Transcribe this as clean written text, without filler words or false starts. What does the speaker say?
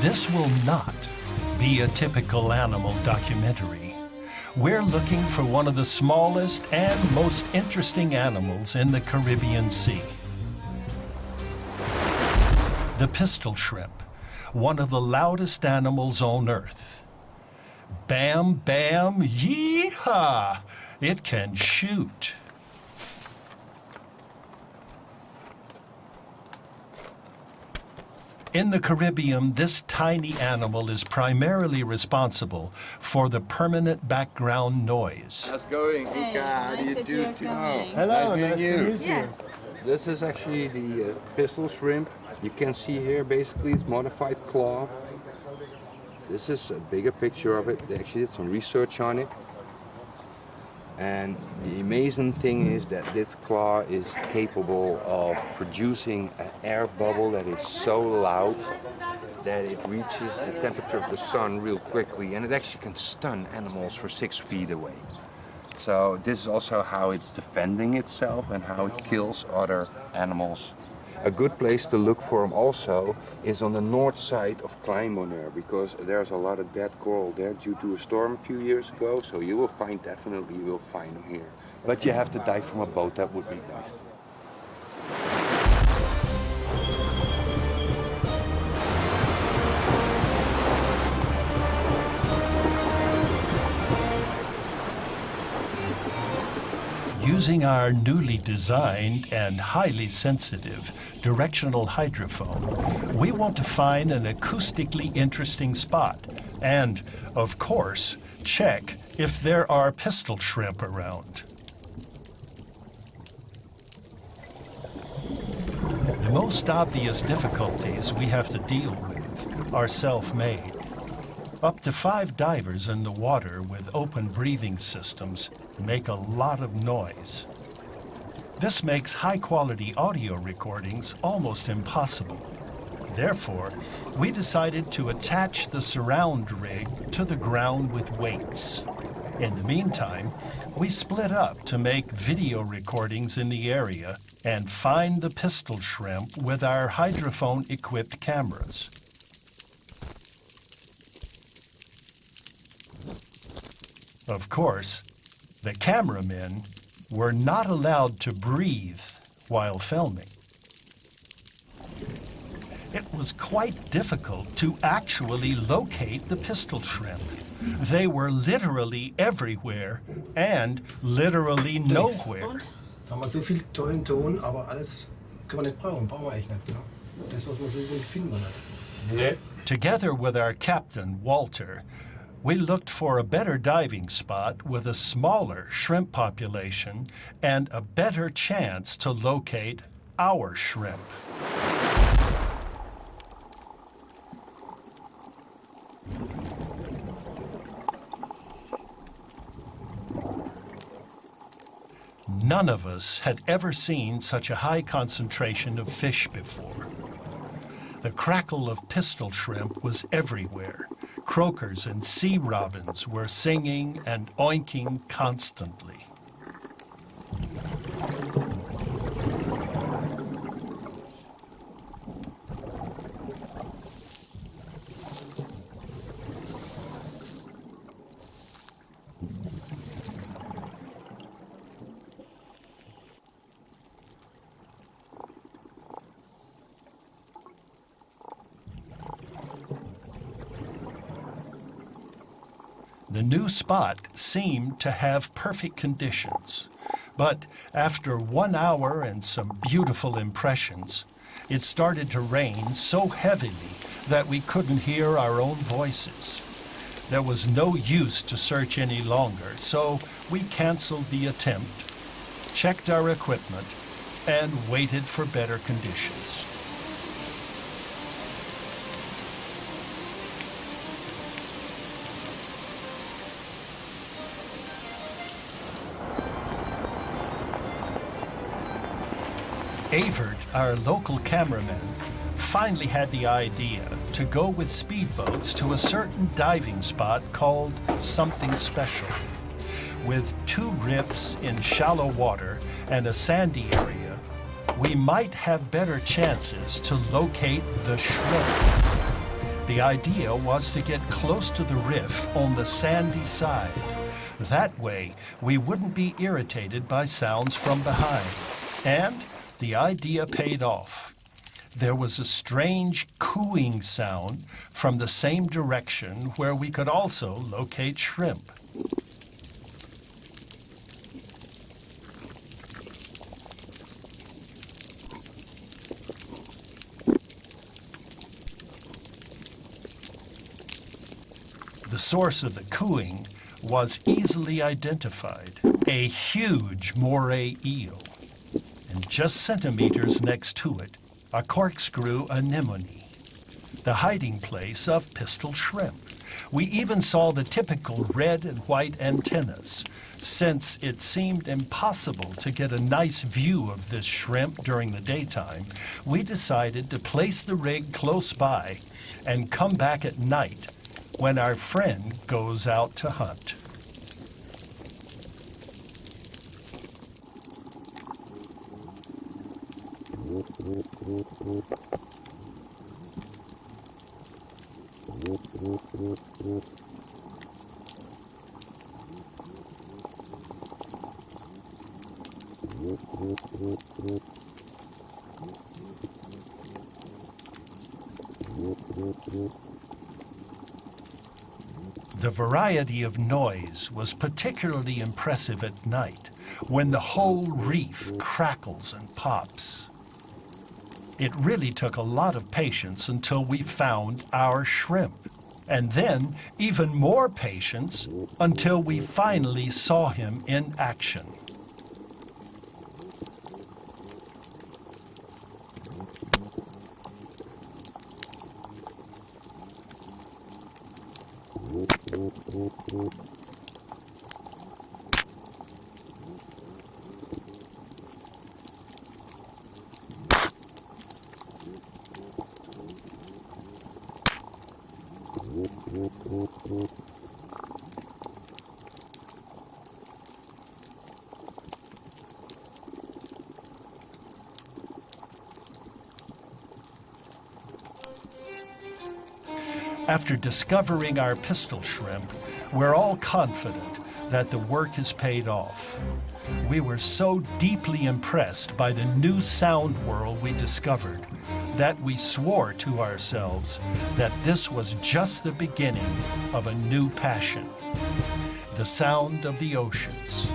This will not be a typical animal documentary. We're looking for one of the smallest and most interesting animals in the Caribbean Sea. The pistol shrimp, one of the loudest animals on Earth. Bam, bam, yee-haw! It can shoot. In the Caribbean, this tiny animal is primarily responsible for the permanent background noise. How's it going, Hey, Ika? How do nice you that do? you're coming. Hello, Nice nice meeting to you. meet you. Yes. This is actually the pistol shrimp. You can see here basically it's modified claw. This is a bigger picture of it. They actually did some research on it. And the amazing thing is that this claw is capable of producing an air bubble that is so loud that it reaches the temperature of the sun real quickly, and it actually can stun animals for 6 feet away. So this is also how it's defending itself and how it kills other animals. A good place to look for them also is on the north side of Bonaire, because there's a lot of dead coral there due to a storm a few years ago. So you will definitely find them here. But you have to dive from a boat, that would be nice. Using our newly designed and highly sensitive directional hydrophone, we want to find an acoustically interesting spot and, of course, check if there are pistol shrimp around. The most obvious difficulties we have to deal with are self-made. Up to 5 divers in the water with open breathing systems make a lot of noise. This makes high-quality audio recordings almost impossible. Therefore, we decided to attach the surround rig to the ground with weights. In the meantime, we split up to make video recordings in the area and find the pistol shrimp with our hydrophone-equipped cameras. Of course, the cameramen were not allowed to breathe while filming. It was quite difficult to actually locate the pistol shrimp. They were literally everywhere and literally nowhere. Jetzt haben wir so viel tollen Ton, aber alles können wir nicht brauchen. Brauchen wir eigentlich nicht. Ja? Das, was wir suchen, finden wir nicht. Nee. Together with our captain, Walter, we looked for a better diving spot with a smaller shrimp population and a better chance to locate our shrimp. None of us had ever seen such a high concentration of fish before. The crackle of pistol shrimp was everywhere. Croakers and sea robins were singing and oinking constantly. The new spot seemed to have perfect conditions, but after 1 hour and some beautiful impressions, it started to rain so heavily that we couldn't hear our own voices. There was no use to search any longer, so we canceled the attempt, checked our equipment, and waited for better conditions. Avert, our local cameraman, finally had the idea to go with speedboats to a certain diving spot called Something Special. With 2 riffs in shallow water and a sandy area, we might have better chances to locate the shrimp. The idea was to get close to the riff on the sandy side. That way, we wouldn't be irritated by sounds from behind. And the idea paid off. There was a strange cooing sound from the same direction where we could also locate shrimp. The source of the cooing was easily identified, a huge moray eel. And just centimeters next to it, a corkscrew anemone, the hiding place of pistol shrimp. We even saw the typical red and white antennas. Since it seemed impossible to get a nice view of this shrimp during the daytime, we decided to place the rig close by and come back at night when our friend goes out to hunt. The variety of noise was particularly impressive at night, when the whole reef crackles and pops. It really took a lot of patience until we found our shrimp, and then even more patience until we finally saw him in action. After discovering our pistol shrimp, we're all confident that the work has paid off. We were so deeply impressed by the new sound world we discovered that we swore to ourselves that this was just the beginning of a new passion, the sound of the oceans.